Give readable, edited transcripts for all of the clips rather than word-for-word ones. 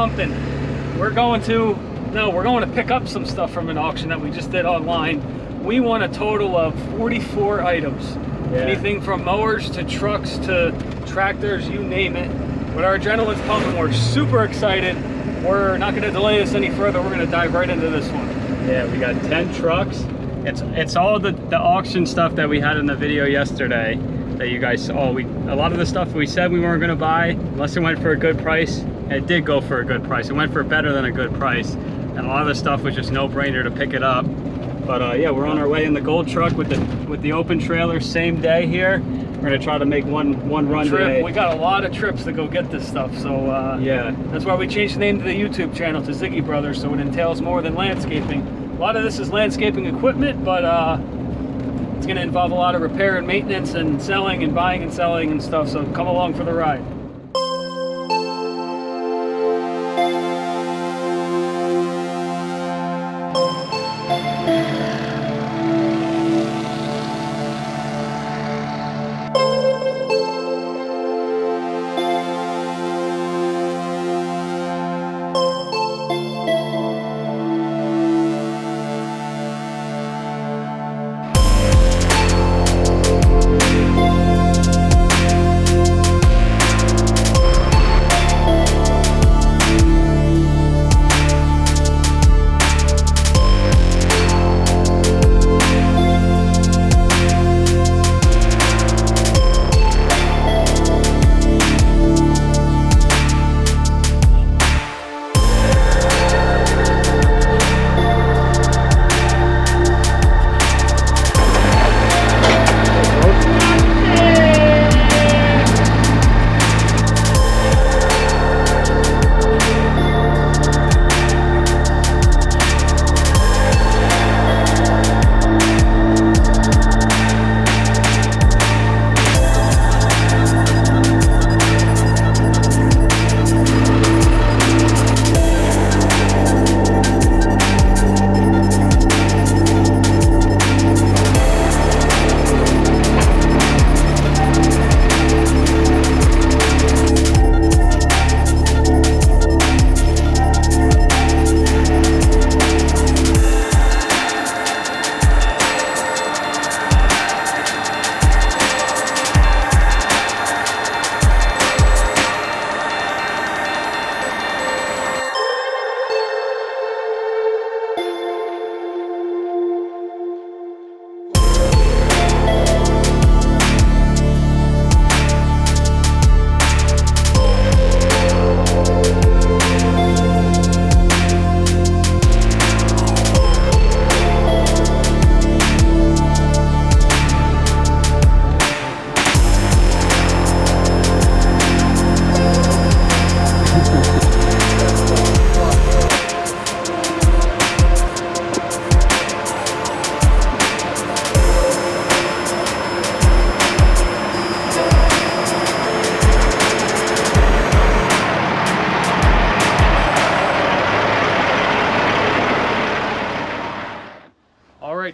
pumping. We're going to pick up some stuff from an auction that we just did online. We won a total of 44 items. Yeah. Anything from mowers to trucks to tractors, you name it. But our adrenaline's pumping. We're super excited. We're not going to delay this any further. We're going to dive right into this one. Yeah, we got 10 trucks. It's all the auction stuff that we had in the video yesterday that you guys saw. A lot of the stuff we said we weren't going to buy unless it went for a good price. And it did go for a good price. It went for better than a good price. And a lot of the stuff was just no-brainer to pick it up. But yeah, we're on our way in the gold truck with the open trailer, same day here. We're gonna try to make one run today. We got a lot of trips to go get this stuff, so yeah, that's why we changed the name to the YouTube channel to Ziggy Brothers, so it entails more than landscaping. A lot of this is landscaping equipment, but it's gonna involve a lot of repair and maintenance and selling and buying and selling and stuff. So come along for the ride.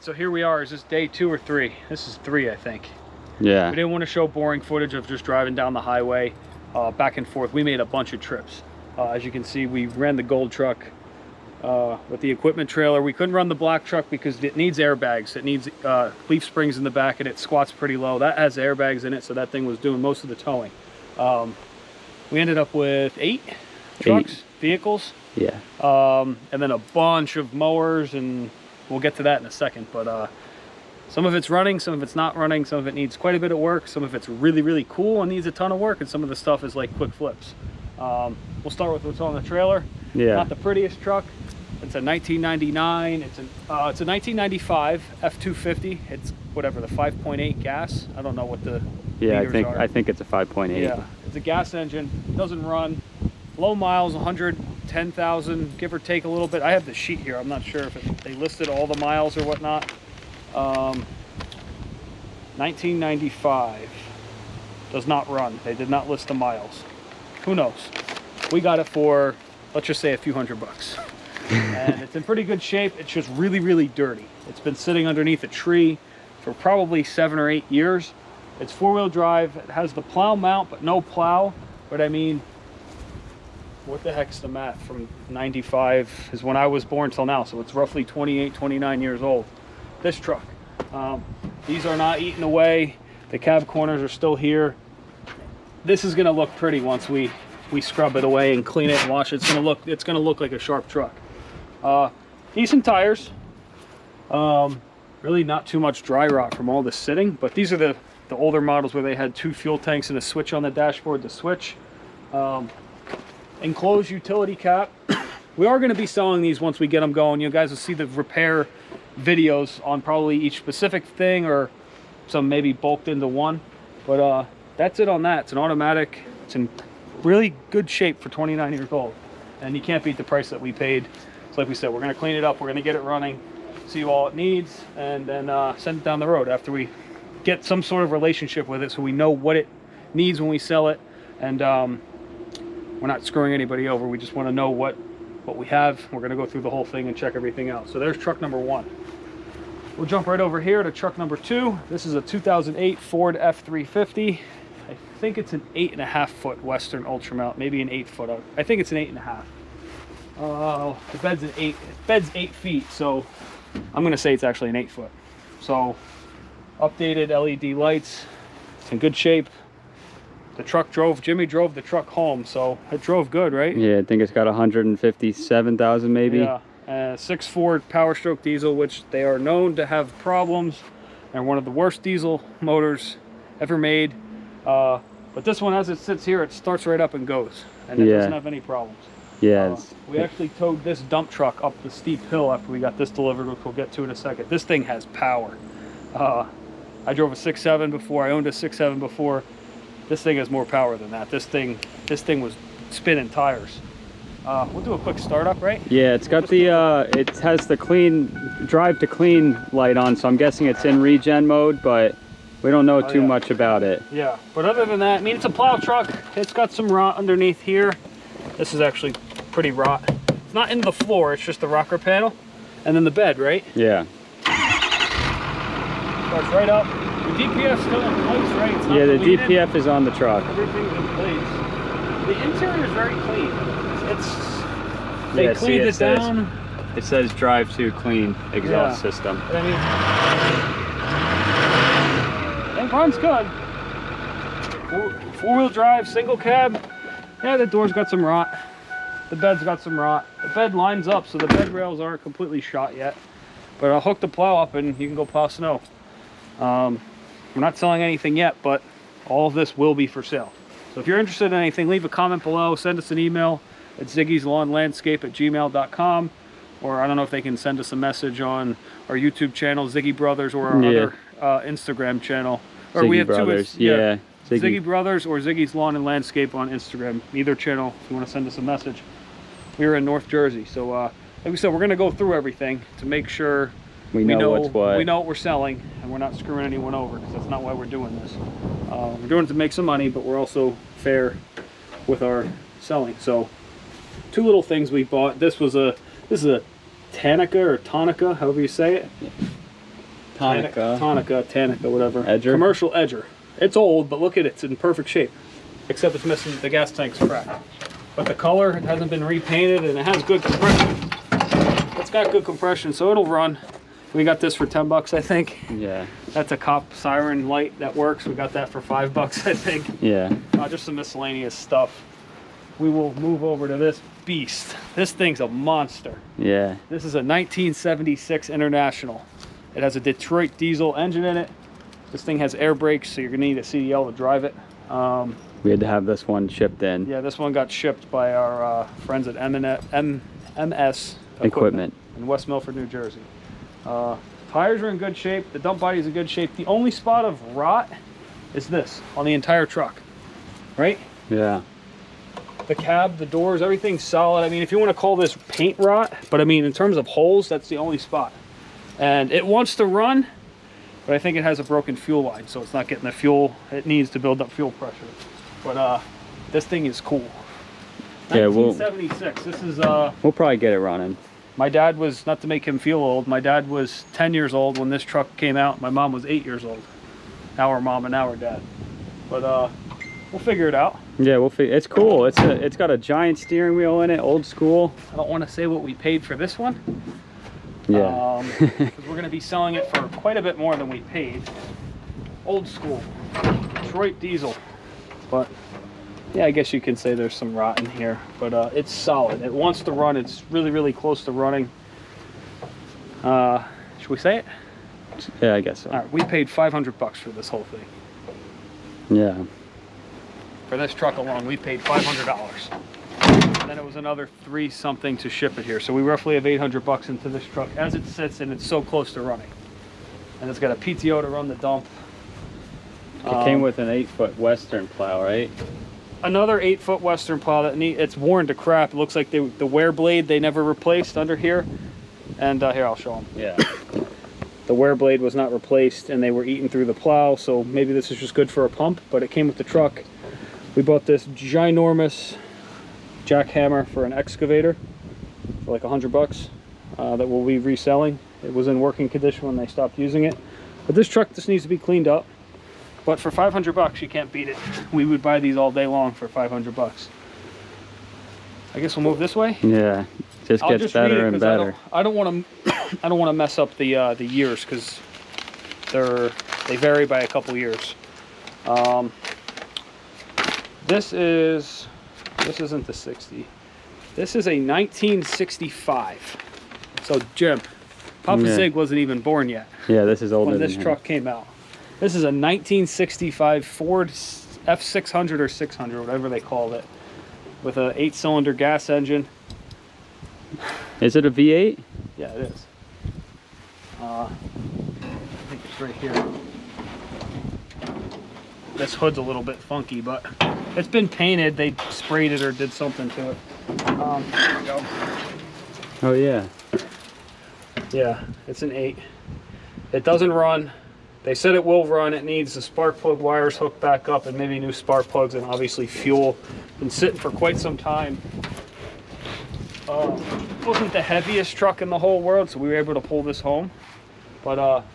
So here we are. Is this day 2 or 3? This is 3, I think. Yeah. We didn't want to show boring footage of just driving down the highway back and forth. We made a bunch of trips. As you can see, we ran the gold truck with the equipment trailer. We couldn't run the black truck because it needs airbags. It needs leaf springs in the back, and it squats pretty low. That has airbags in it, so that thing was doing most of the towing. We ended up with 8 trucks, vehicles. Yeah. And then a bunch of mowers, and we'll get to that in a second. But some of it's running, some of it's not running, some of it needs quite a bit of work, some of it's really, really cool and needs a ton of work, and some of the stuff is like quick flips. We'll start with what's on the trailer. Yeah. Not the prettiest truck. It's a 1999. It's a 1995 F250. It's whatever, the 5.8 gas. I don't know what the liters are. I think it's a 5.8. Yeah, it's a gas engine. Doesn't run. Low miles, 110,000, give or take a little bit. I have the sheet here. I'm not sure if they listed all the miles or whatnot. 1995. Does not run. They did not list the miles. Who knows? We got it for, let's just say, a few $100. And it's in pretty good shape. It's just really, really dirty. It's been sitting underneath a tree for probably 7 or 8 years. It's 4-wheel drive. It has the plow mount, but no plow. But I mean, what the heck's the math? From 95 is when I was born till now, so it's roughly 28, 29 years old. This truck. These are not eaten away. The cab corners are still here. This is gonna look pretty once we scrub it away and clean it and wash it. It's gonna look like a sharp truck. Decent tires. Really not too much dry rot from all this sitting, but these are the older models where they had 2 fuel tanks and a switch on the dashboard to switch. Enclosed utility cap. We are going to be selling these once we get them going. You guys will see the repair videos on probably each specific thing, or some maybe bulked into one. But that's it on that. It's an automatic. It's in really good shape for 29 years old, and you can't beat the price that we paid. So like we said, we're going to clean it up. We're going to get it running, see all it needs, and then send it down the road after we get some sort of relationship with it, so we know what it needs when we sell it. And we're not screwing anybody over. We just want to know what we have. We're going to go through the whole thing and check everything out. So there's truck number 1. We'll jump right over here to truck number 2. This is a 2008 Ford F350. I think it's an 8.5 foot Western Ultra Mount, maybe an 8 foot. I think it's an 8.5. The bed's 8 feet, so I'm going to say it's actually an 8 foot. So updated LED lights. It's in good shape. The truck Jimmy drove the truck home, so it drove good, right? Yeah, I think it's got 157,000 maybe. Yeah, 6.4 Power Stroke diesel, which they are known to have problems, and one of the worst diesel motors ever made. But this one, as it sits here, it starts right up and goes, and it doesn't have any problems. Yeah. We actually towed this dump truck up the steep hill after we got this delivered, which we'll get to in a second. This thing has power. I drove a 6.7 before. I owned a 6.7 before. This thing has more power than that. This thing was spinning tires. We'll do a quick startup, right? Yeah, it's got the it has the clean drive to clean light on, so I'm guessing it's in regen mode, but we don't know too much about it. Yeah, but other than that, I mean, it's a plow truck. It's got some rot underneath here. This is actually pretty rot. It's not in the floor, it's just the rocker panel. And then the bed, right? Yeah. Starts right up. The DPF's still in place, right? It's not yeah, the deleted. DPF is on the truck. Everything's in place. The interior is very clean. They cleaned it down. It says drive to clean exhaust system. I mean, it runs good. Four-wheel drive, single cab. Yeah, the door's got some rot. The bed's got some rot. The bed lines up, so the bed rails aren't completely shot yet. But I'll hook the plow up and you can go plow snow. We're not selling anything yet, but all of this will be for sale. So if you're interested in anything, leave a comment below, send us an email at ziggyslawnlandscape@gmail.com, or I don't know if they can send us a message on our YouTube channel, Ziggy Brothers, or our other Instagram channel. Or Ziggy we have Brothers. two. Ziggy Brothers or Ziggy's Lawn and Landscape on Instagram. Either channel if you want to send us a message. We're in North Jersey, so like we said, we're going to go through everything to make sure we know what's what. We know what we're selling, and we're not screwing anyone over, because that's not why we're doing this. We're doing it to make some money, but we're also fair with our selling. So, 2 little things we bought. This is a Tanica or Tonica, however you say it. Tanica, whatever. Edger. Commercial edger. It's old, but look at it. It's in perfect shape, except it's missing the gas tank's cracked. But the color, it hasn't been repainted, and it has good compression. It's got good compression, so it'll run. We got this for 10 bucks, I think. Yeah. That's a cop siren light that works. We got that for 5 bucks, I think. Yeah. Just some miscellaneous stuff. We will move over to this beast. This thing's a monster. Yeah. This is a 1976 International. It has a Detroit diesel engine in it. This thing has air brakes, so you're gonna need a CDL to drive it. We had to have this one shipped in. Yeah, this one got shipped by our friends at MS Equipment in West Milford, New Jersey. Tires are in good shape. The dump body is in good shape. The only spot of rot is this on the entire truck, right? Yeah. The cab, the doors, everything's solid. I mean, if you want to call this paint rot, but I mean, in terms of holes, that's the only spot. And it wants to run, but I think it has a broken fuel line, so it's not getting the fuel it needs to build up fuel pressure. But this thing is cool. Yeah, 1976. This is we'll probably get it running. My dad was, not to make him feel old, my dad was 10 years old when this truck came out. My mom was 8 years old. Our mom and our dad. But we'll figure it out. Yeah, we'll figure. It's cool. It's got a giant steering wheel in it, old school. I don't want to say what we paid for this one. Yeah. Because we're going to be selling it for quite a bit more than we paid. Old school Detroit diesel, but yeah, I guess you can say there's some rot in here, but it's solid. It wants to run. It's really close to running. Should we say it? Yeah, I guess so. All right, we paid 500 bucks for this whole thing. Yeah. For this truck alone, we paid $500. And then it was another 3 something to ship it here. So we roughly have 800 bucks into this truck as it sits, and it's so close to running. And it's got a PTO to run the dump. It came with an 8-foot Western plow, right? Another 8-foot Western plow that it's worn to crap. It looks like the wear blade they never replaced under here. And here, I'll show them. Yeah. The wear blade was not replaced, and they were eating through the plow. So maybe this is just good for a pump, but it came with the truck. We bought this ginormous jackhammer for an excavator for like 100 bucks that we'll be reselling. It was in working condition when they stopped using it. But this truck just needs to be cleaned up. But for 500 bucks, you can't beat it. We would buy these all day long for 500 bucks. I guess we'll move this way. Yeah, just gets better and better. I don't want to mess up the years, because they vary by a couple years. This isn't the 60. This is a 1965. So Jim, Papa Zig wasn't even born yet. Yeah, this is older when this truck came out. This is a 1965 Ford F600 or 600, whatever they called it, with a 8-cylinder gas engine. Is it a V8? Yeah, it is. I think it's right here. This hood's a little bit funky, but it's been painted. They sprayed it or did something to it. There we go. Oh yeah. Yeah, it's an 8. It doesn't run. They said it will run. It needs the spark plug wires hooked back up and maybe new spark plugs and obviously fuel. Been sitting for quite some time. Wasn't the heaviest truck in the whole world, so we were able to pull this home. But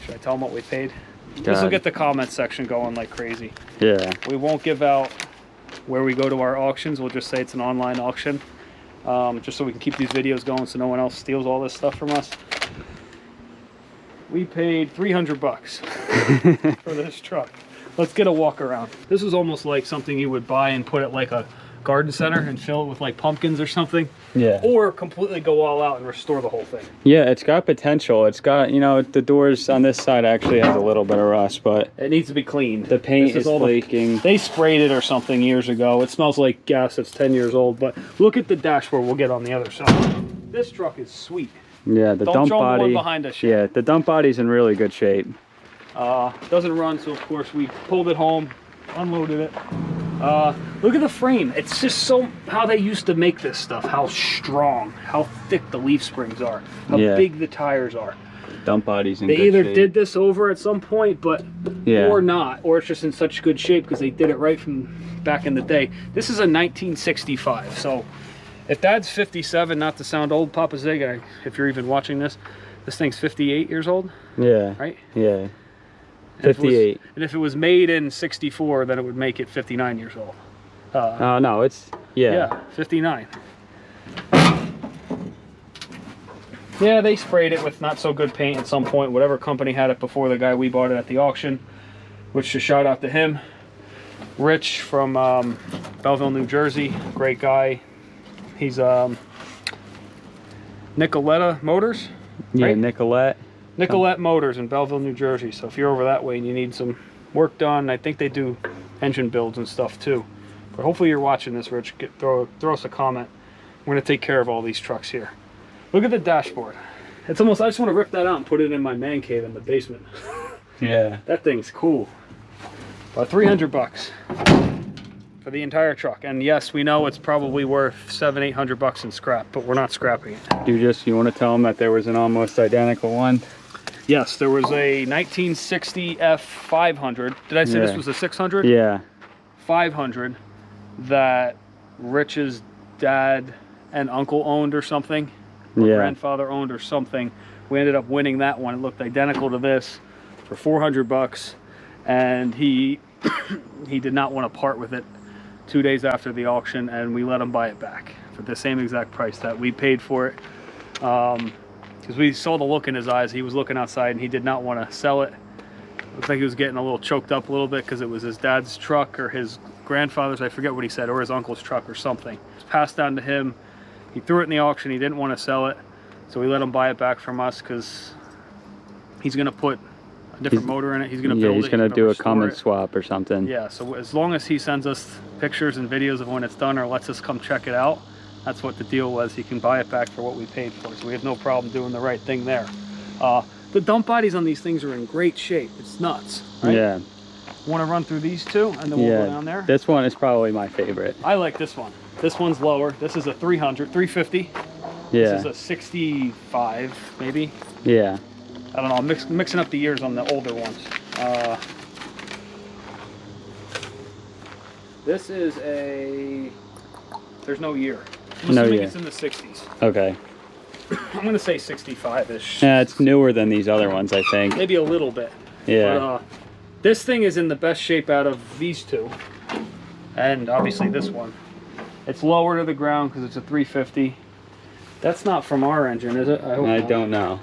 should I tell them what we paid? This will get the comment section going like crazy. Yeah. We won't give out where we go to our auctions. We'll just say it's an online auction, just so we can keep these videos going so no one else steals all this stuff from us. We paid 300 bucks for this truck. Let's get a walk around. This is almost like something you would buy and put at like a garden center and fill it with like pumpkins or something. Yeah. Or completely go all out and restore the whole thing. Yeah, it's got potential. It's got, you know, the doors on this side actually has a little bit of rust, but it needs to be cleaned. The paint is flaking. They sprayed it or something years ago. It smells like gas that's 10 years old, but look at the dashboard. We'll get on the other side. This truck is sweet. Yeah, the dump body. The one behind us. Yeah, the dump body's in really good shape. Doesn't run, so of course we pulled it home, unloaded it. Look at the frame. It's just so how they used to make this stuff. How strong, how thick the leaf springs are, how big the tires are. Dump body's in good shape. They either did this over at some point, but or not, or it's just in such good shape because they did it right from back in the day. This is a 1965, so. If Dad's 57, not to sound old, Papa Zig, if you're even watching this thing's 58 years old. Yeah. Right? Yeah. 58. And if it was made in 64, then it would make it 59 years old. No, it's, yeah, 59. Yeah, they sprayed it with not so good paint at some point. Whatever company had it before the guy we bought it at the auction, which just shout out to him. Rich from Belleville, New Jersey. Great guy. He's Nicoletta Motors, right? Yeah, Nicolette Motors in Belleville, New Jersey. So if you're over that way and you need some work done, I think they do engine builds and stuff too. But hopefully you're watching this, Rich. Throw us a comment. We're gonna take care of all these trucks here. Look at the dashboard. It's almost, I just want to rip that out and put it in my man cave in the basement. Yeah. That thing's cool. About 300 bucks. For the entire truck. And yes, we know it's probably worth $700-800 bucks in scrap, but we're not scrapping it. You want to tell them that there was an almost identical one? Yes, there was a 1960 F500. Did I say this was a 600? Yeah. 500 that Rich's dad and uncle owned or something. Or grandfather owned or something. We ended up winning that one. It looked identical to this for 400 bucks. And he He did not want to part with it 2 days after the auction, and we let him buy it back for the same exact price that we paid for it. Because we saw the look in his eyes. He was looking outside and he did not want to sell it. Looks like he was getting a little choked up a little bit because it was his dad's truck or his grandfather's, I forget what he said, or his uncle's truck or something. It was passed down to him. He threw it in the auction. He didn't want to sell it, so we let him buy it back from us because he's going to put a different motor in it. He's going to build it. Yeah, he's going to do a Cummins swap or something. Yeah, so as long as he sends us pictures and videos of when it's done or lets us come check it out, that's what the deal was. He can buy it back for what we paid for, so we have no problem doing the right thing there. The dump bodies on these things are in great shape. It's nuts, right? Yeah. Want to run through these two, and then we'll go down there? This one is probably my favorite. I like this one. This one's lower. This is a 350. Yeah. This is a 65, maybe. Yeah. I don't know. I'm mixing up the years on the older ones. This is a... There's no year. I'm assuming it's in the 60s. Okay. I'm going to say 65-ish. Yeah, it's newer than these other ones, I think. Maybe a little bit. Yeah. But, this thing is in the best shape out of these two. And obviously this one. It's lower to the ground because it's a 350. That's not from our engine, is it? I don't know.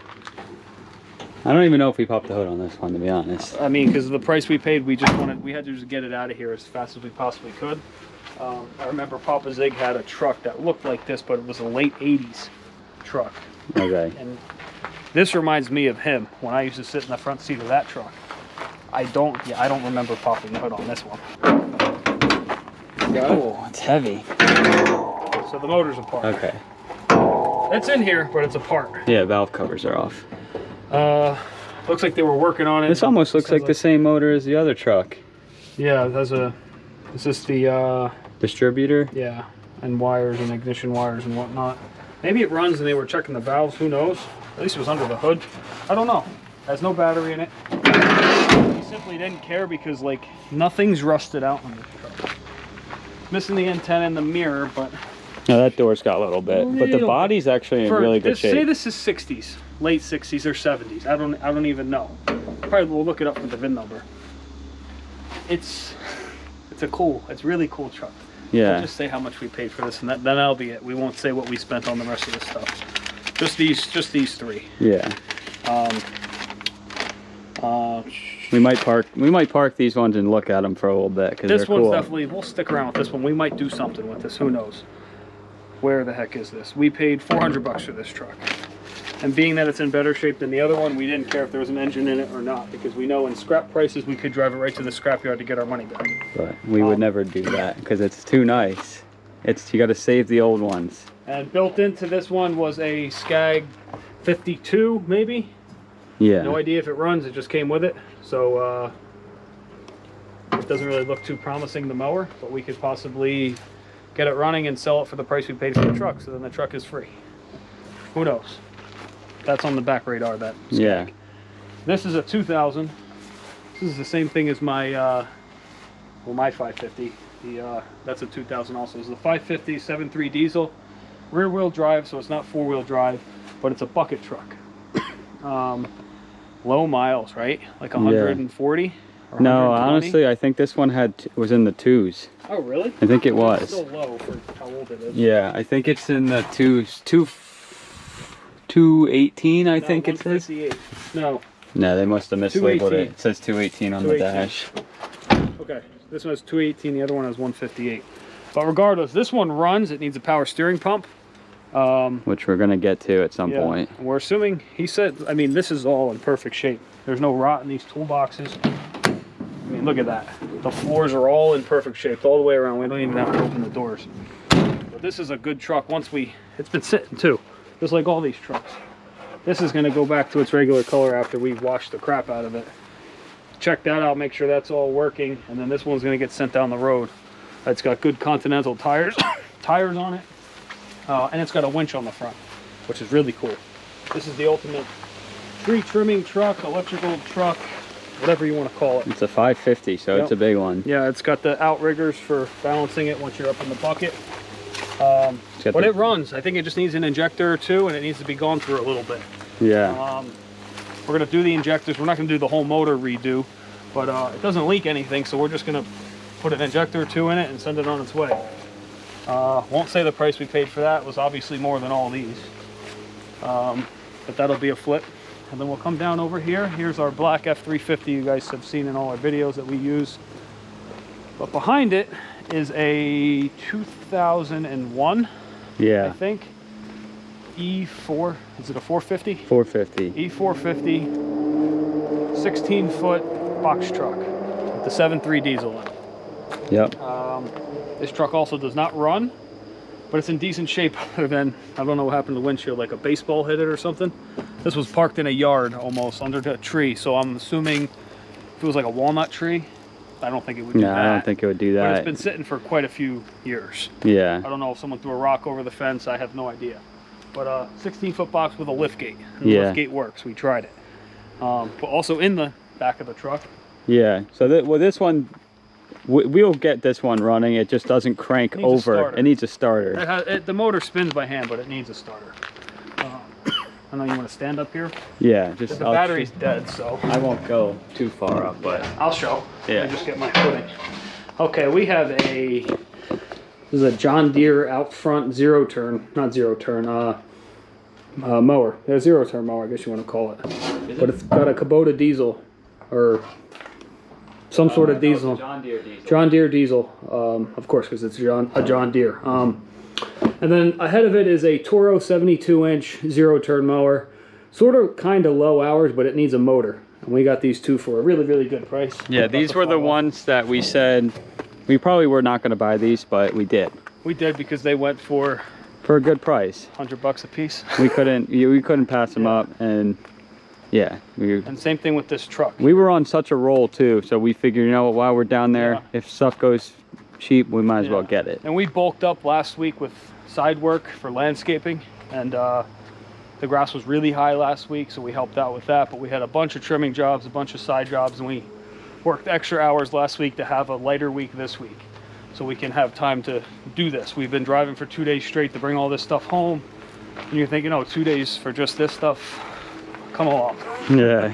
I don't even know if we popped the hood on this one, to be honest. I mean, because of the price we paid, we had to just get it out of here as fast as we possibly could. I remember Papa Zig had a truck that looked like this, but it was a late 80s truck. Okay. And this reminds me of him when I used to sit in the front seat of that truck. I don't remember popping the hood on this one. Oh, it's heavy. So the motor's apart. Okay. It's in here, but it's apart. Yeah, valve covers are off. Looks like they were working on it. This almost looks like the same motor as the other truck. Yeah, it has a... Is this the... distributor? Yeah, and wires and ignition wires and whatnot. Maybe it runs and they were checking the valves, who knows? At least it was under the hood. I don't know. Has no battery in it. He simply didn't care because, like, nothing's rusted out on this truck. Missing the antenna and the mirror, but... No, that door's got a little bit, but the body's actually in really good shape. Say this is 60s, late 60s or 70s. I don't even know. Probably we'll look it up with the VIN number. It's really cool truck. Yeah. We'll just say how much we paid for this, and that'll be it. We won't say what we spent on the rest of this stuff. Just these three. Yeah. We might park these ones and look at them for a little bit because they're cool. This one's definitely, we'll stick around with this one. We might do something with this. Who knows? Where the heck is this? We paid $400 for this truck. And being that it's in better shape than the other one, we didn't care if there was an engine in it or not, because we know in scrap prices we could drive it right to the scrapyard to get our money back. But we would never do that because it's too nice. You got to save the old ones. And built into this one was a Skag 52, maybe. Yeah. No idea if it runs. It just came with it, so it doesn't really look too promising, the mower. But we could possibly get it running and sell it for the price we paid for the truck. So then the truck is free. Who knows? That's on the back radar. That Skag. Yeah. This is a 2000. This is the same thing as my my 550. That's a 2000 also. It's the 550 7.3 diesel, rear wheel drive, so it's not 4-wheel drive, but it's a bucket truck. Low miles, right? Like 140. Or no, honestly, I think this one was in the 2s. Oh, really? I think it was. It's still low for how old it is. Yeah, I think it's in the 2s. 218, I think it says. No. No, they must have mislabeled it. It says 218 on the dash. Okay, this one has 218, the other one has 158. But regardless, this one runs. It needs a power steering pump. Which we're going to get to at some point. We're assuming, he said, I mean, this is all in perfect shape. There's no rot in these toolboxes. I mean, look at that. The floors are all in perfect shape all the way around. We don't even have to open the doors. But this is a good truck. It's been sitting too, just like all these trucks. This is going to go back to its regular color after we've washed the crap out of it. Check that out, make sure that's all working, and then this one's going to get sent down the road. It's got good Continental tires on it, and it's got a winch on the front, which is really cool. This is the ultimate tree trimming truck, electrical truck, whatever you want to call it. It's a 550, so it's a big one. Yeah, it's got the outriggers for balancing it once you're up in the bucket. But it runs. I think it just needs an injector or two, and it needs to be gone through a little bit. Yeah. We're going to do the injectors. We're not going to do the whole motor redo, but it doesn't leak anything, so we're just gonna put an injector or two in it and send it on its way. Won't say the price we paid for that. It was obviously more than all these, but that'll be a flip. And then we'll come down over here. Here's our black F350 you guys have seen in all our videos that we use. But behind it is a 2001, I think, E4, is it a 450? 450. E450, 16-foot box truck with the 7.3 diesel in it. Yep. This truck also does not run, but it's in decent shape other than, I don't know what happened to the windshield, like a baseball hit it or something. This was parked in a yard almost under a tree, so I'm assuming if it was like a walnut tree, I don't think it would do that. No, I don't think it would do that. But it's been sitting for quite a few years. Yeah. I don't know if someone threw a rock over the fence, I have no idea. But 16-foot box with a lift gate. And the lift gate works, we tried it. But also in the back of the truck. Yeah, so well, this one, we'll get this one running. It just doesn't crank over. It needs a starter. The motor spins by hand, but it needs a starter. I know you want to stand up here. Yeah, just the battery's dead, so I won't go too far up, but I'll show. Yeah. Let me just get my footing. Okay, we have this is a John Deere out front zero turn mower. A zero turn mower, I guess you want to call it. But it's got a Kubota diesel or some sort of diesel. John Deere diesel. John Deere diesel, of course, because it's a John Deere. And then ahead of it is a Toro 72-inch zero-turn mower. Sort of kind of low hours, but it needs a motor. And we got these two for a really, really good price. Yeah, these were the ones that we said we probably were not going to buy these, but we did. We did because they went for a good price. $100 a piece. We couldn't pass them up, and yeah. And same thing with this truck. We were on such a roll too, so we figured, you know what, while we're down there, if stuff goes cheap, we might as well get it. And we bulked up last week with side work for landscaping, and the grass was really high last week, so we helped out with that. But we had a bunch of trimming jobs, a bunch of side jobs, and we worked extra hours last week to have a lighter week this week, so we can have time to do this. We've been driving for 2 days straight to bring all this stuff home, and you're thinking, oh, 2 days for just this stuff? Come along. Yeah.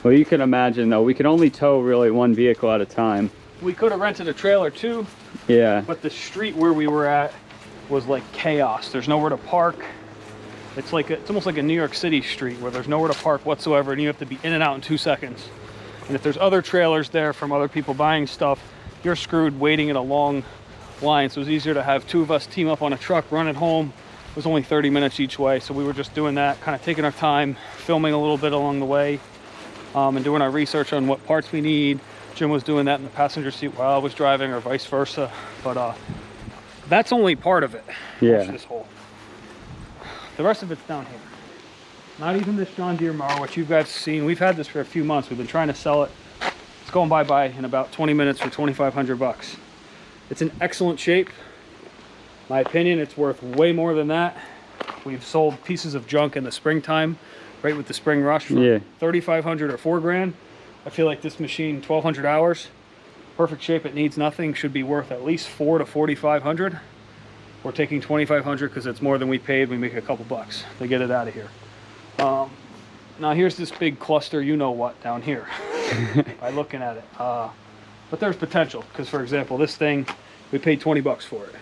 Well, you can imagine though, we can only tow really one vehicle at a time. We could have rented a trailer too. Yeah. But the street where we were at was like chaos. There's nowhere to park. It's almost like a New York City street where there's nowhere to park whatsoever, and you have to be in and out in 2 seconds. And if there's other trailers there from other people buying stuff, you're screwed waiting in a long line. So it was easier to have two of us team up on a truck, run it home. It was only 30 minutes each way, so we were just doing that, kind of taking our time, filming a little bit along the way, and doing our research on what parts we need. Jim was doing that in the passenger seat while I was driving, or vice versa. But that's only part of it. Yeah. Watch this hole. The rest of it's down here. Not even this John Deere mower, which you guys have seen. We've had this for a few months. We've been trying to sell it. It's going bye-bye in about 20 minutes for $2,500. It's in excellent shape. My opinion, it's worth way more than that. We've sold pieces of junk in the springtime, right with the spring rush, for $3,500 or $4,000. I feel like this machine, 1,200 hours, perfect shape, it needs nothing, should be worth at least $4,000 to $4,500. We're taking $2,500 because it's more than we paid. We make a couple bucks to get it out of here. Now here's this big cluster, you know what, down here by looking at it. But there's potential because, for example, this thing, we paid 20 bucks for it.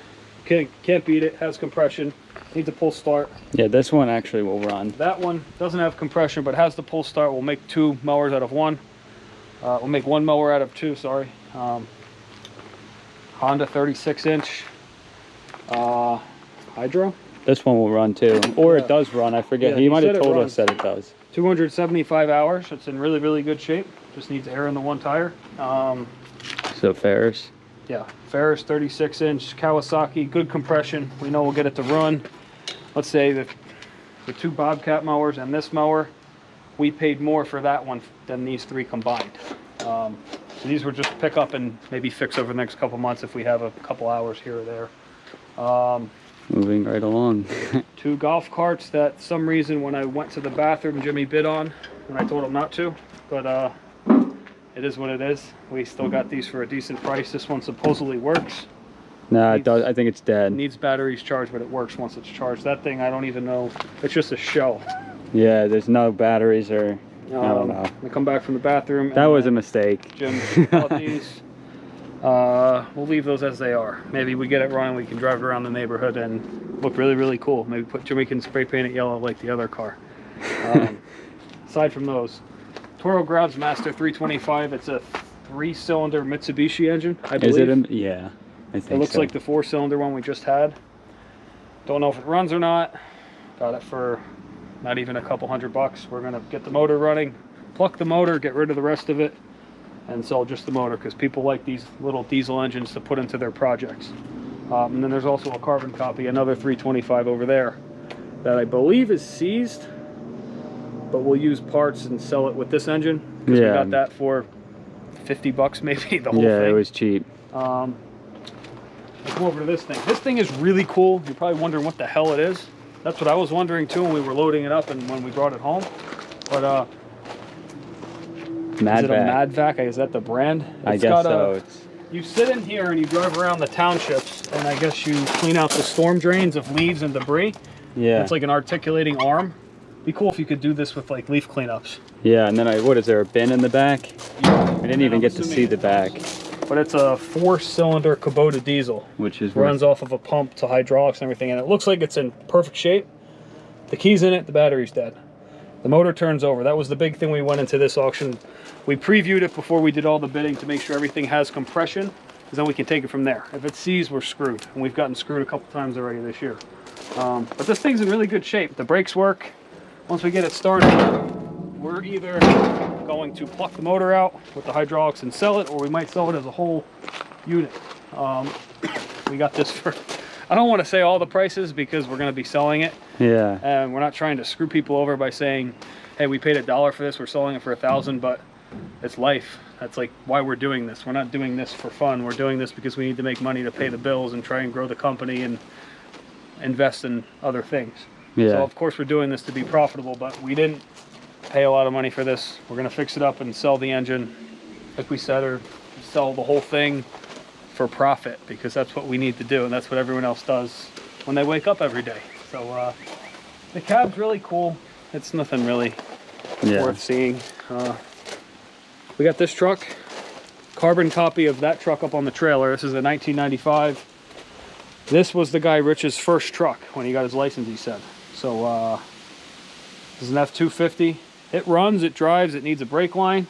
Can't beat it, has compression, needs a pull start. Yeah, this one actually will run. That one doesn't have compression, but has the pull start. We'll make 2 mowers out of 1. We'll make 1 mower out of 2, sorry. Honda 36-inch hydro. This one will run too, or it does run, I forget. He might have told us that it does. 275 hours, it's in really, really good shape. Just needs air in the one tire. So Ferris. Yeah, Ferris 36-inch Kawasaki, good compression. We know we'll get it to run. Let's say the 2 Bobcat mowers and this mower, we paid more for that one than these 3 combined. So these were just pick up and maybe fix over the next couple months if we have a couple hours here or there. Moving right along. 2 golf carts that some reason when I went to the bathroom, Jimmy bid on, and I told him not to, but it is what it is. We still got these for a decent price. This one supposedly works. No, it does. I think it's dead. It needs batteries charged, but it works once it's charged. That thing, I don't even know. It's just a shell. Yeah, there's no batteries or I don't know. I come back from the bathroom. That was a mistake. Jim bought these. We'll leave those as they are. Maybe we get it running, we can drive around the neighborhood and look really, really cool. Maybe Jimmy can spray paint it yellow like the other car. Aside from those, Toro Groundsmaster 325. It's a 3-cylinder Mitsubishi engine, I believe. Is it? Yeah, I think it looks so. like the 4-cylinder one we just had. Don't know if it runs or not. Got it for not even a couple $100. We're gonna get the motor running, pluck the motor, get rid of the rest of it, and sell just the motor, because people like these little diesel engines to put into their projects. And then there's also a carbon copy, another 325 over there, that I believe is seized, but we'll use parts and sell it with this engine, because we got that for $50 maybe, the whole thing. Yeah, it was cheap. Let's go over to this thing. This thing is really cool. You're probably wondering what the hell it is. That's what I was wondering too when we were loading it up and when we brought it home. But is it a Madvac? Is that the brand? I guess so. You sit in here and you drive around the townships, and I guess you clean out the storm drains of leaves and debris. Yeah. It's like an articulating arm. Be cool if you could do this with like leaf cleanups. Yeah, and then what is there, a bin in the back? Yeah. We didn't even get to see the back. But it's a 4-cylinder Kubota diesel, which is runs off of a pump to hydraulics and everything, and it looks like it's in perfect shape. The key's in it, the battery's dead. The motor turns over. That was the big thing we went into this auction. We previewed it before we did all the bidding to make sure everything has compression, because then we can take it from there. If it seized, we're screwed, and we've gotten screwed a couple times already this year. But this thing's in really good shape. The brakes work. Once we get it started, we're either going to pluck the motor out with the hydraulics and sell it, or we might sell it as a whole unit. We got this for, I don't want to say all the prices because we're going to be selling it. Yeah. And we're not trying to screw people over by saying, hey, we paid $1 for this, we're selling it for $1,000, but it's life. That's like why we're doing this. We're not doing this for fun. We're doing this because we need to make money to pay the bills and try and grow the company and invest in other things. Yeah. So of course we're doing this to be profitable, but we didn't pay a lot of money for this. We're going to fix it up and sell the engine, like we said, or sell the whole thing for profit, because that's what we need to do, and that's what everyone else does when they wake up every day. So the cab's really cool. It's nothing really worth seeing. We got this truck, carbon copy of that truck up on the trailer. This is a 1995. This was the guy Rich's first truck when he got his license, he said. So this is an F250. It runs, it drives, it needs a brake line.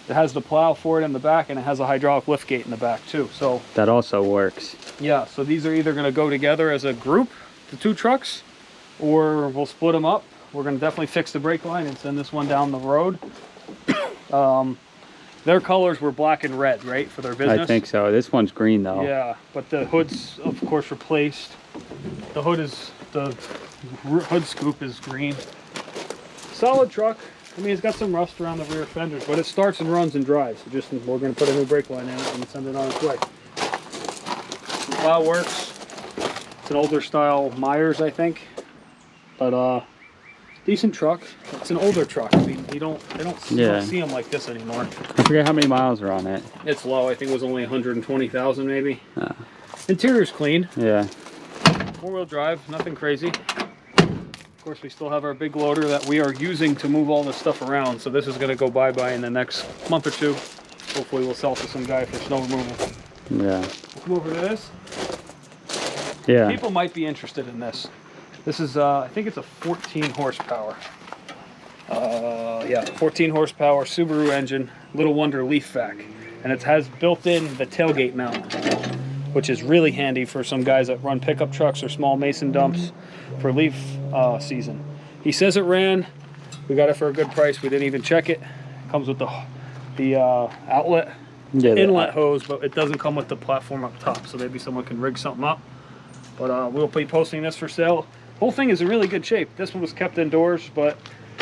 It has the plow for it in the back, and it has a hydraulic lift gate in the back too. So that also works. Yeah, so these are either going to go together as a group, the two trucks, or we'll split them up. We're going to definitely fix the brake line and send this one down the road. Their colors were black and red, right, for their business? I think so. This one's green though. Yeah, but the hood's of course replaced. The hood scoop is green. Solid truck. I mean, it's got some rust around the rear fenders, but it starts and runs and drives. We're going to put a new brake line in it and send it on its way. The plow works. It's an older style Mowers, I think, but decent truck. It's an older truck. I mean, you don't see them like this anymore. I forget how many miles are on it. It's low. I think it was only 120,000 maybe. Interior's clean. Yeah. 4-wheel drive, nothing crazy. Of course, we still have our big loader that we are using to move all this stuff around. So this is going to go bye-bye in the next month or two. Hopefully we'll sell to some guy for snow removal. Yeah. We'll come over to this. Yeah. People might be interested in this. This is, I think it's a 14 horsepower. Yeah, 14 horsepower Subaru engine, Little Wonder Leaf Vac. And it has built in the tailgate mount, which is really handy for some guys that run pickup trucks or small mason dumps for leaf season. He says it ran. We got it for a good price. We didn't even check it. Comes with the outlet, inlet hose, but it doesn't come with the platform up top. So maybe someone can rig something up. But we'll be posting this for sale. Whole thing is in really good shape. This one was kept indoors, but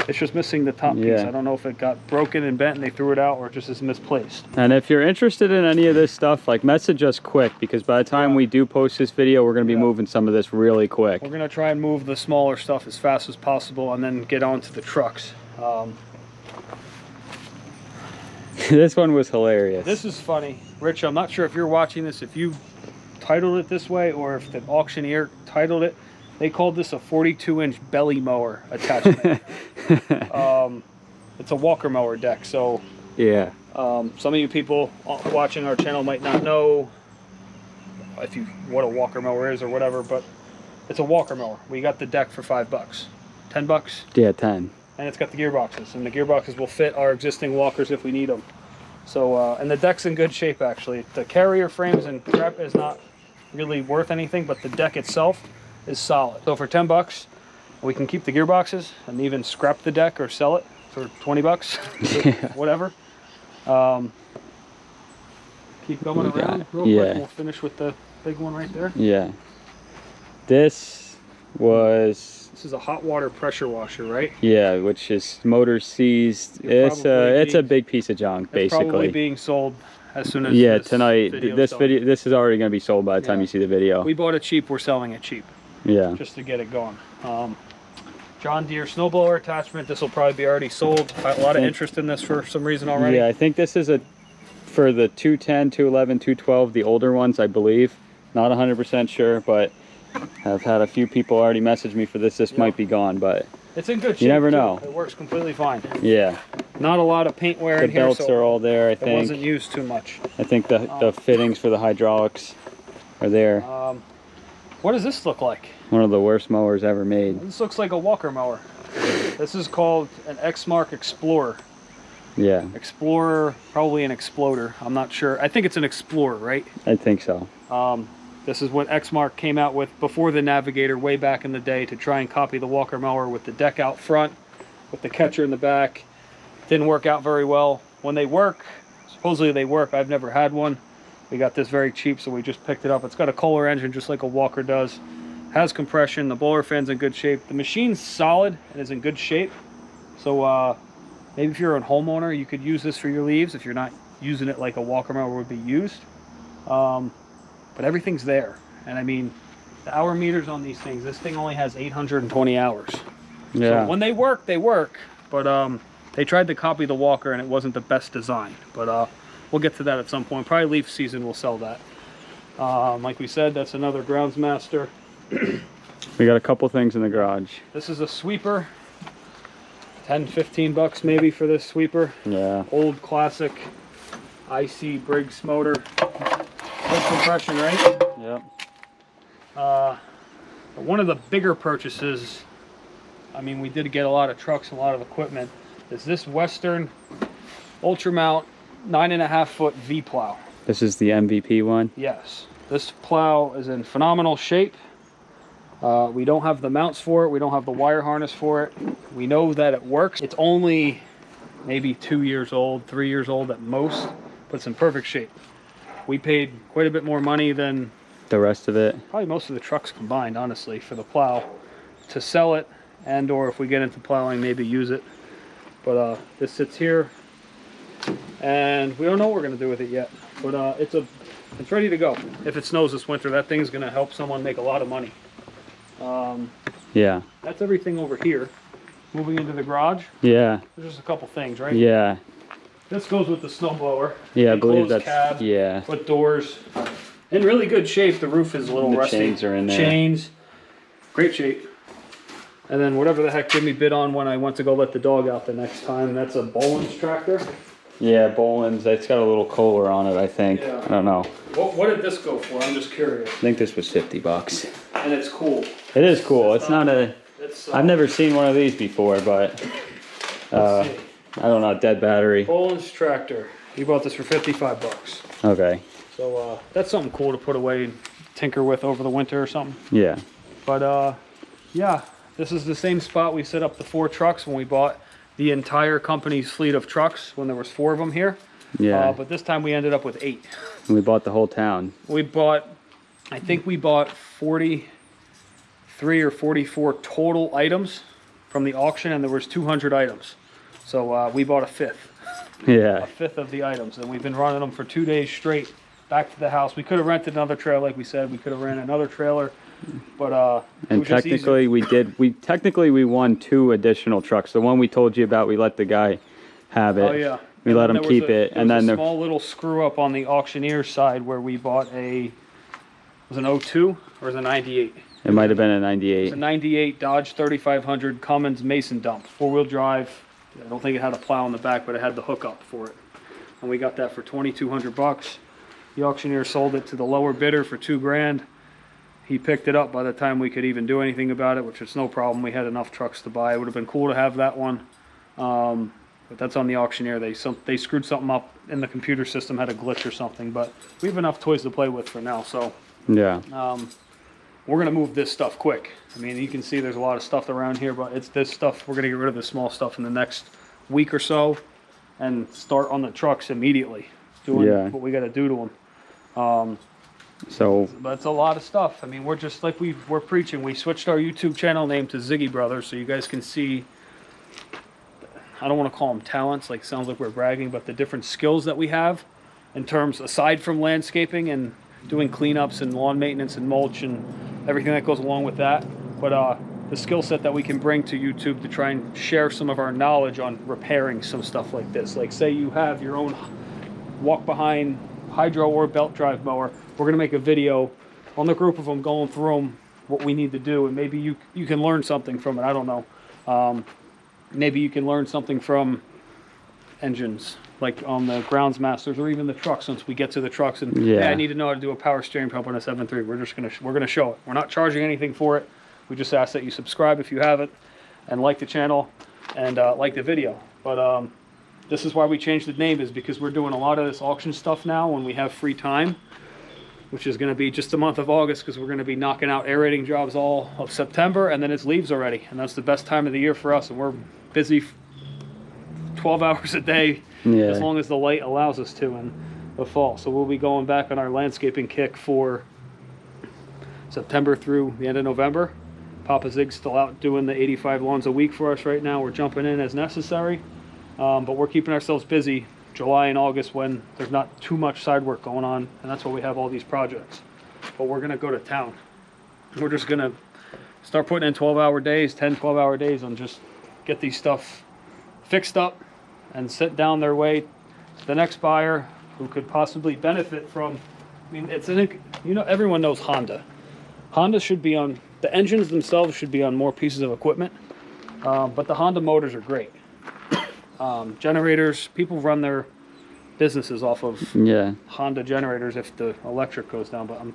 it's just missing the top piece. I don't know if it got broken and bent and they threw it out, or it just is misplaced. And if you're interested in any of this stuff, like, message us quick, because by the time we do post this video, we're going to be moving some of this really quick. We're going to try and move the smaller stuff as fast as possible and then get on to the trucks. This one was hilarious. This is funny. Rich, I'm not sure if you're watching this, if you titled it this way or if the auctioneer titled it. They called this a 42-inch belly mower attachment. it's a walker mower deck. So yeah, some of you people watching our channel might not know what a walker mower is or whatever, but it's a walker mower. We got the deck for $5, $10. Yeah, 10. And it's got the gearboxes, and the gearboxes will fit our existing walkers if we need them. So, and the deck's in good shape actually. The carrier frames and crap is not really worth anything, but the deck itself is solid. So for $10, we can keep the gearboxes and even scrap the deck or sell it for $20, whatever. Keep going around real quick. We'll finish with the big one right there. Yeah. This is a hot water pressure washer, right? Yeah, which is motor seized. It's a big piece of junk, basically. It's probably being sold as soon as tonight. This is already going to be sold by the time you see the video. We bought it cheap. We're selling it cheap. Yeah. Just to get it going. John Deere snowblower attachment. This will probably be already sold. A lot of interest in this for some reason already. Yeah, I think this is for the 210, 211, 212, the older ones, I believe. Not 100% sure, but I've had a few people already message me for this. This might be gone, but it's in good shape. You never know. It works completely fine. Yeah. Not a lot of paint wear in here. The belts are all there, I think. It wasn't used too much. I think the fittings for the hydraulics are there. What does this look like? One of the worst mowers ever made. This looks like a walker mower. This is called an Exmark Explorer. Yeah. Explorer, probably an Exploder. I'm not sure. I think it's an Explorer, right? I think so. This is what Exmark came out with before the Navigator way back in the day to try and copy the walker mower with the deck out front, with the catcher in the back. Didn't work out very well. When they work, supposedly they work. I've never had one. We got this very cheap, so we just picked it up. It's got a Kohler engine just like a walker does. Has compression. The blower fan's in good shape. The machine's solid and is in good shape. So maybe if you're a homeowner, you could use this for your leaves if you're not using it like a walker mower would be used. But everything's there. And I mean, the hour meters on these things, this thing only has 820 hours. Yeah. So when they work, they work. But they tried to copy the walker and it wasn't the best design. But we'll get to that at some point. Probably leaf season we'll sell that. Like we said, that's another Groundsmaster. We got a couple things in the garage. This is a sweeper. 10, 15 bucks maybe for this sweeper. Yeah. Old classic IC Briggs motor. Good compression, right? Yep. One of the bigger purchases, I mean, we did get a lot of trucks and a lot of equipment, is this Western Ultramount 9.5-foot V plow. This is the MVP one? Yes. This plow is in phenomenal shape. We don't have the mounts for it. We don't have the wire harness for it. We know that it works. It's only maybe 2 years old, 3 years old at most, but it's in perfect shape. We paid quite a bit more money than the rest of it. Probably most of the trucks combined, honestly, for the plow to sell it, and or if we get into plowing, maybe use it. But this sits here, and we don't know what we're going to do with it yet. But it's ready to go. If it snows this winter, that thing's going to help someone make a lot of money. Yeah. That's everything over here. Moving into the garage. Yeah. There's just a couple things, right? Yeah. This goes with the snowblower. Yeah, I believe that's cab, yeah. With doors. In really good shape. The roof is a little rusty. Chains are in there. Chains. Great shape. And then whatever the heck Jimmy bid on when I went to go let the dog out the next time. That's a Boland's tractor. Yeah, Boland's. It's got a little Kohler on it, I think. Yeah. I don't know. What did this go for? I'm just curious. I think this was 50 bucks. And it's cool. It is cool. It's not a... I've never seen one of these before, but... I don't know, dead battery. Boland's tractor. He bought this for 55 bucks. Okay. So that's something cool to put away and tinker with over the winter or something. Yeah. But yeah, this is the same spot we set up the 4 trucks when we bought the entire company's fleet of trucks when there was 4 of them here. Yeah. But this time we ended up with 8. And we bought the whole town. We bought, I think we bought 43 or 44 total items from the auction, and there was 200 items. So we bought a fifth. Yeah. A fifth of the items, and we've been running them for 2 days straight back to the house. We could have rented another trailer, like we said. We could have ran another trailer, but and technically we won 2 additional trucks. The one we told you about, we let the guy have it. Oh yeah. We let him keep it, and then there was a small little screw up on the auctioneer side where we bought was an 02 or was it a 98? It might have been a 98. It's a 98 Dodge 3500 Cummins Mason dump, 4-wheel drive. I don't think it had a plow in the back, but it had the hookup for it. And we got that for 2,200 bucks. The auctioneer sold it to the lower bidder for $2,000. He picked it up by the time we could even do anything about it, which is no problem. We had enough trucks to buy. It would have been cool to have that one. But that's on the auctioneer. They screwed something up in the computer system, had a glitch or something. But we have enough toys to play with for now. So yeah, we're gonna move this stuff quick. I mean, you can see there's a lot of stuff around here, but it's this stuff. We're gonna get rid of the small stuff in the next week or so, and start on the trucks immediately, doing what we got to do to them. But it's a lot of stuff. I mean, we're just like we're preaching. We switched our YouTube channel name to Ziggy Brothers, so you guys can see. I don't want to call them talents, like sounds like we're bragging, but the different skills that we have in terms, aside from landscaping and doing cleanups and lawn maintenance and mulch and everything that goes along with that. But the skill set that we can bring to YouTube to try and share some of our knowledge on repairing some stuff like this. Like say you have your own walk behind hydro or belt drive mower. We're going to make a video on the group of them going through them, what we need to do, and maybe you can learn something from it. I don't know. Maybe you can learn something from engines, like on the Grounds Masters, or even the trucks. Once we get to the trucks, and hey, I need to know how to do a power steering pump on a 7.3. We're gonna show it. We're not charging anything for it. We just ask that you subscribe if you haven't, and like the channel, and like the video. But this is why we changed the name, is because we're doing a lot of this auction stuff now when we have free time, which is going to be just the month of August, because we're going to be knocking out aerating jobs all of September, and then it's leaves already, and that's the best time of the year for us, and we're busy 12 hours a day, as long as the light allows us to in the fall. So we'll be going back on our landscaping kick for September through the end of November. Papa Zig's still out doing the 85 lawns a week for us right now. We're jumping in as necessary, but we're keeping ourselves busy July and August when there's not too much side work going on, and that's why we have all these projects. But we're gonna go to town. We're just gonna start putting in 12-hour days, 10, 12-hour days, and just get these stuff fixed up and sent down their way to the next buyer who could possibly benefit from. I mean, everyone knows Honda. Honda should be on, the engines themselves should be on more pieces of equipment, but the Honda motors are great. Generators, people run their businesses off of Honda generators if the electric goes down, but I'm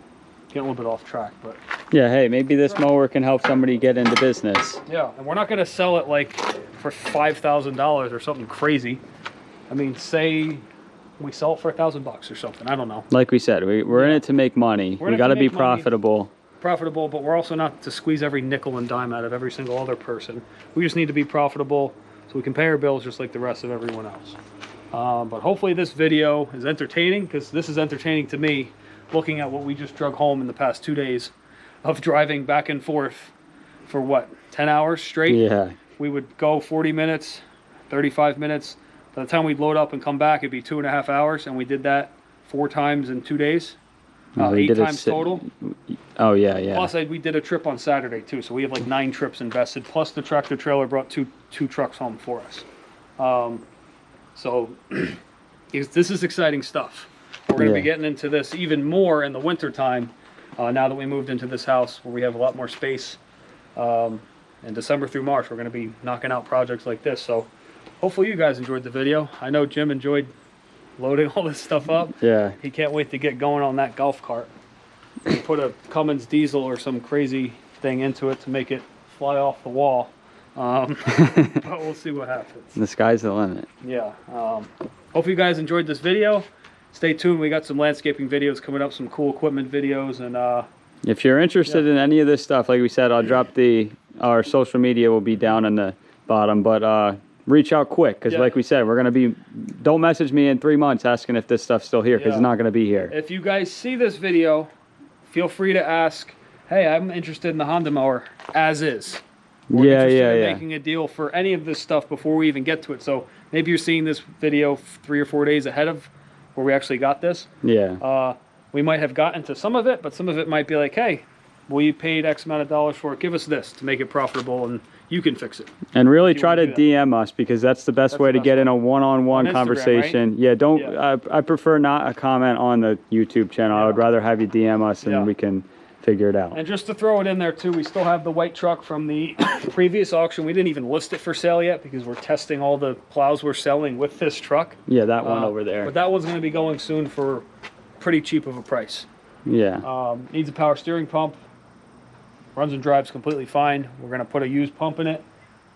getting a little bit off track. But yeah, hey, maybe this mower can help somebody get into business. Yeah, and we're not going to sell it like for $5,000 or something crazy. I mean, say we sell it for $1,000 or something. I don't know. Like we said, we're in it to make money. We got to be profitable. But we're also not to squeeze every nickel and dime out of every single other person. We just need to be profitable so we can pay our bills just like the rest of everyone else. But hopefully this video is entertaining, because this is entertaining to me, looking at what we just drug home in the past 2 days of driving back and forth for what, 10 hours straight? Yeah. We would go 40 minutes, 35 minutes. By the time we'd load up and come back, it'd be 2.5 hours, and we did that 4 times in 2 days. 8 times total. Oh yeah, yeah. Plus we did a trip on Saturday too, so we have like 9 trips invested. Plus the tractor trailer brought two trucks home for us. So this is exciting stuff. We're going to be getting into this even more in the winter time, now that we moved into this house where we have a lot more space. In December through March, we're going to be knocking out projects like this. So hopefully you guys enjoyed the video. I know Jim enjoyed loading all this stuff up. Yeah. He can't wait to get going on that golf cart. We put a Cummins diesel or some crazy thing into it to make it fly off the wall. But we'll see what happens. The sky's the limit. Yeah. Hope you guys enjoyed this video. Stay tuned. We got some landscaping videos coming up, some cool equipment videos, and if you're interested in any of this stuff, like we said, I'll drop our social media will be down in the bottom, but reach out quick, because like we said, we're going to be, don't message me in 3 months asking if this stuff's still here, because it's not going to be here. If you guys see this video, feel free to ask, hey, I'm interested in the Honda mower as is. We're interested in making a deal for any of this stuff before we even get to it. So maybe you're seeing this video 3 or 4 days ahead of where we actually got this. Yeah. We might have gotten to some of it, but some of it might be like, hey, we paid X amount of dollars for it. Give us this to make it profitable, and you can fix it. And really try to DM us, because that's the best way to get in a one-on-one conversation. Right? Yeah, don't. I prefer not a comment on the YouTube channel. I would rather have you DM us, and we can figure it out. And just to throw it in there too, we still have the white truck from the previous auction. We didn't even list it for sale yet because we're testing all the plows we're selling with this truck. Yeah, that one over there. But that one's going to be going soon for pretty cheap of a price. Yeah. Needs a power steering pump. Runs and drives completely fine. We're going to put a used pump in it,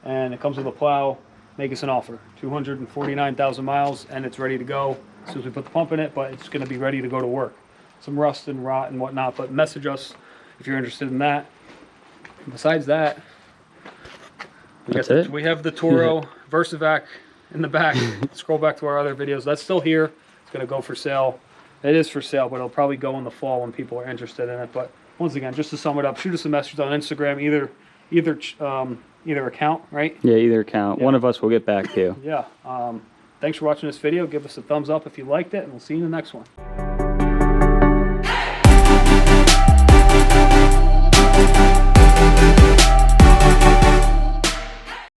and it comes with a plow. Make us an offer. 249,000 miles, and it's ready to go as soon as we put the pump in it, but it's going to be ready to go to work. Some rust and rot and whatnot, but message us if you're interested in that. And besides that, we have the Toro Versavac in the back. Scroll back to our other videos. That's still here. It's going to go for sale. It is for sale, but it'll probably go in the fall when people are interested in it. But once again, just to sum it up, shoot us a message on Instagram, either account, right? Yeah, either account. Yeah. One of us will get back to you. Yeah. Thanks for watching this video. Give us a thumbs up if you liked it, and we'll see you in the next one.